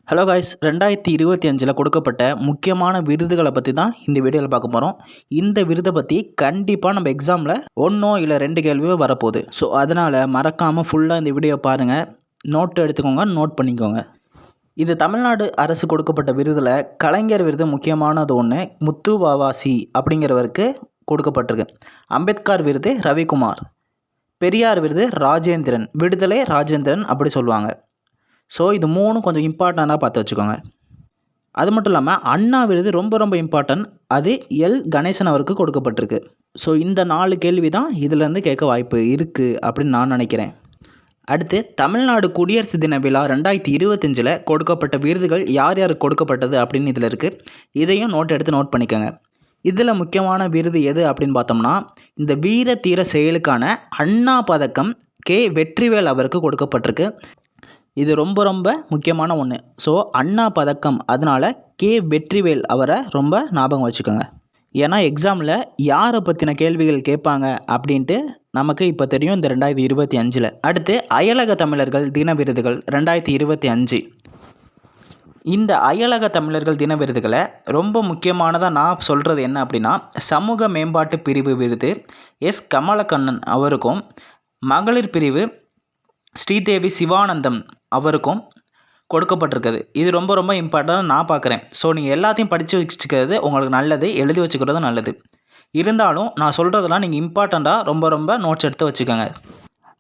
Hello guys, 2025 கொடுக்கப்பட்ட முக்கியமான விருதுகளை பற்றி தான் இந்த வீடியோவில் பார்க்க போகிறோம். இந்த விருதை பற்றி கண்டிப்பாக நம்ம எக்ஸாமில் ஒன்றோ இல்லை 2 கேள்வியோ வரப்போகுது. ஸோ அதனால் மறக்காமல் ஃபுல்லாக இந்த வீடியோ பாருங்கள், நோட் எடுத்துக்கோங்க, நோட் பண்ணிக்கோங்க. இது தமிழ்நாடு அரசு கொடுக்கப்பட்ட விருதில் கலைஞர் விருது முக்கியமானது ஒன்று முத்து வாவாசி அப்படிங்கிறவருக்கு கொடுக்கப்பட்டிருக்கு. அம்பேத்கர் விருது ரவிக்குமார், பெரியார் விருது ராஜேந்திரன், விடுதலை ராஜேந்திரன் அப்படி சொல்லுவாங்க. ஸோ இது 3 கொஞ்சம் இம்பார்ட்டண்ட்டாக பார்த்து வச்சுக்கோங்க. அது மட்டும் இல்லாமல் அண்ணா விருது ரொம்ப இம்பார்ட்டன்ட், அது எல் கணேசன் அவருக்கு கொடுக்கப்பட்டிருக்கு. ஸோ இந்த 4 கேள்வி தான் இதிலேருந்து கேட்க வாய்ப்பு இருக்குது அப்படின்னு நான் நினைக்கிறேன். அடுத்து தமிழ்நாடு குடியரசு தின விழா 2025 கொடுக்கப்பட்ட விருதுகள் யார் யாருக்கு கொடுக்கப்பட்டது அப்படின்னு இதில் இருக்குது. இதையும் நோட் பண்ணிக்கோங்க. இதில் முக்கியமான விருது எது அப்படின்னு பார்த்தோம்னா, இந்த வீர தீர செயலுக்கான அண்ணா பதக்கம் கே வெற்றிவேல் அவருக்கு கொடுக்கப்பட்டிருக்கு. இது ரொம்ப முக்கியமான ஒன்று. ஸோ அண்ணா பதக்கம், அதனால் கே வெற்றிவேல் அவரை ரொம்ப ஞாபகம் வச்சுக்கோங்க. ஏன்னா எக்ஸாமில் யாரை பற்றின கேள்விகள் கேட்பாங்க அப்படின்ட்டு நமக்கு இப்போ தெரியும் இந்த 2025. அடுத்து அயலக தமிழர்கள் தின விருதுகள் 2025. இந்த அயலக தமிழர்கள் தின விருதுகளை ரொம்ப முக்கியமானதாக நான் சொல்கிறது என்ன அப்படின்னா, சமூக மேம்பாட்டு பிரிவு விருது எஸ் கமலக்கண்ணன் அவருக்கும், மகளிர் பிரிவு ஸ்ரீதேவி சிவானந்தம் அவருக்கும் கொடுக்கப்பட்டிருக்குது. இது ரொம்ப இம்பார்ட்டன்ட் நான் பார்க்குறேன். ஸோ நீங்கள் எல்லாத்தையும் படித்து வச்சுக்கிறது உங்களுக்கு நல்லது, எழுதி வச்சுக்கிறது நல்லது. இருந்தாலும் நான் சொல்கிறதெல்லாம் நீங்கள் இம்பார்ட்டண்ட்டாக ரொம்ப நோட்ஸ் எடுத்து வச்சுக்கோங்க.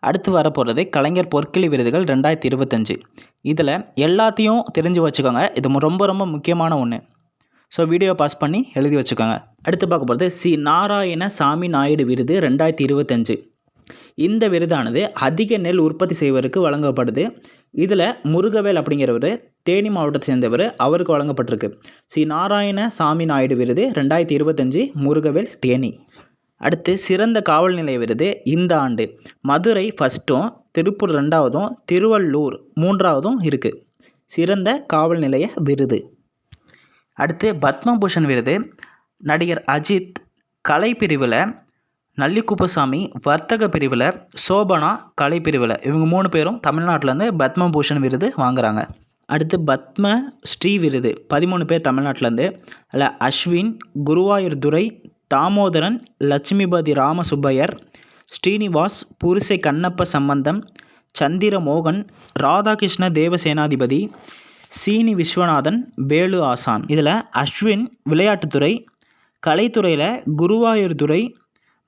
அடுத்து வரப்போகிறது கலைஞர் பொற்கிளி விருதுகள் 2025. இதில் எல்லாத்தையும் தெரிஞ்சு வச்சுக்கோங்க. இது ரொம்ப முக்கியமான ஒன்று. ஸோ வீடியோ பாஸ் பண்ணி எழுதி வச்சுக்கோங்க. அடுத்து பார்க்க போகிறது சி நாராயணசாமி நாயுடு விருது 2025. இந்த விருதானது அதிக நெல் உற்பத்தி செய்வதற்கு வழங்கப்படுது. இதில் முருகவேல் அப்படிங்கிறவர் தேனி மாவட்டத்தை சேர்ந்தவர், அவருக்கு வழங்கப்பட்டிருக்கு. சி நாராயணசாமி நாயுடு விருது 2025, முருகவேல், தேனி. அடுத்து சிறந்த காவல் நிலைய விருது இந்த ஆண்டு மதுரை ஃபஸ்ட்டும், திருப்பூர் 2வதும், திருவள்ளூர் 3வதும் இருக்குது. சிறந்த காவல் நிலைய விருது. அடுத்து பத்மபூஷன் விருது நடிகர் அஜித், கலைப்பிரிவில் நல்லிக்குப்பசாமி, வர்த்தக பிரிவில் சோபனா, கலைப்பிரிவில் இவங்க 3 பேரும் தமிழ்நாட்டிலேருந்து பத்மபூஷன் விருது வாங்குகிறாங்க. அடுத்து பத்ம ஸ்ரீ விருது 13 பேர் தமிழ்நாட்டிலேருந்து. அதில் அஸ்வின், குருவாயூர் துரை, தாமோதரன், லட்சுமிபதி ராமசுப்பையர், ஸ்ரீனிவாஸ், புரிசை கண்ணப்ப சம்பந்தம், சந்திரமோகன், ராதாகிருஷ்ண தேவசேனாதிபதி, சீனி விஸ்வநாதன், வேலு ஆசான். இதில் அஸ்வின் விளையாட்டுத்துறை, கலைத்துறையில் குருவாயூர் துரை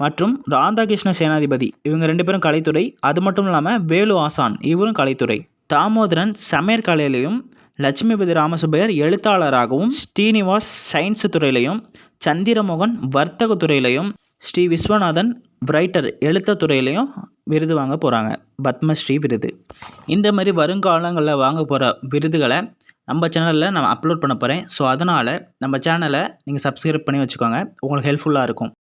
மற்றும் ராதாகிருஷ்ண சேனாதிபதி இவங்க 2 பேரும் கலைத்துறை. அது மட்டும் இல்லாமல் வேலு ஆசான் இவரும் கலைத்துறை. தாமோதரன் சமையற்கலையிலையும், லட்சுமிபதி ராமசுப்பையர் எழுத்தாளராகவும், ஸ்ரீனிவாஸ் சயின்ஸ் துறையிலையும், சந்திரமோகன் வர்த்தக துறையிலையும், ஸ்ரீ விஸ்வநாதன் ரைட்டர் எழுத்துத்துறையிலையும் விருது வாங்க போகிறாங்க, பத்மஸ்ரீ விருது. இந்த மாதிரி வருங்காலங்களில் வாங்க போகிற விருதுகளை நம்ம சேனலில் நான் அப்லோட் பண்ண போகிறேன். ஸோ அதனால் நம்ம சேனலை நீங்கள் சப்ஸ்கிரைப் பண்ணி வச்சுக்கோங்க, உங்களுக்கு ஹெல்ப்ஃபுல்லாக இருக்கும்.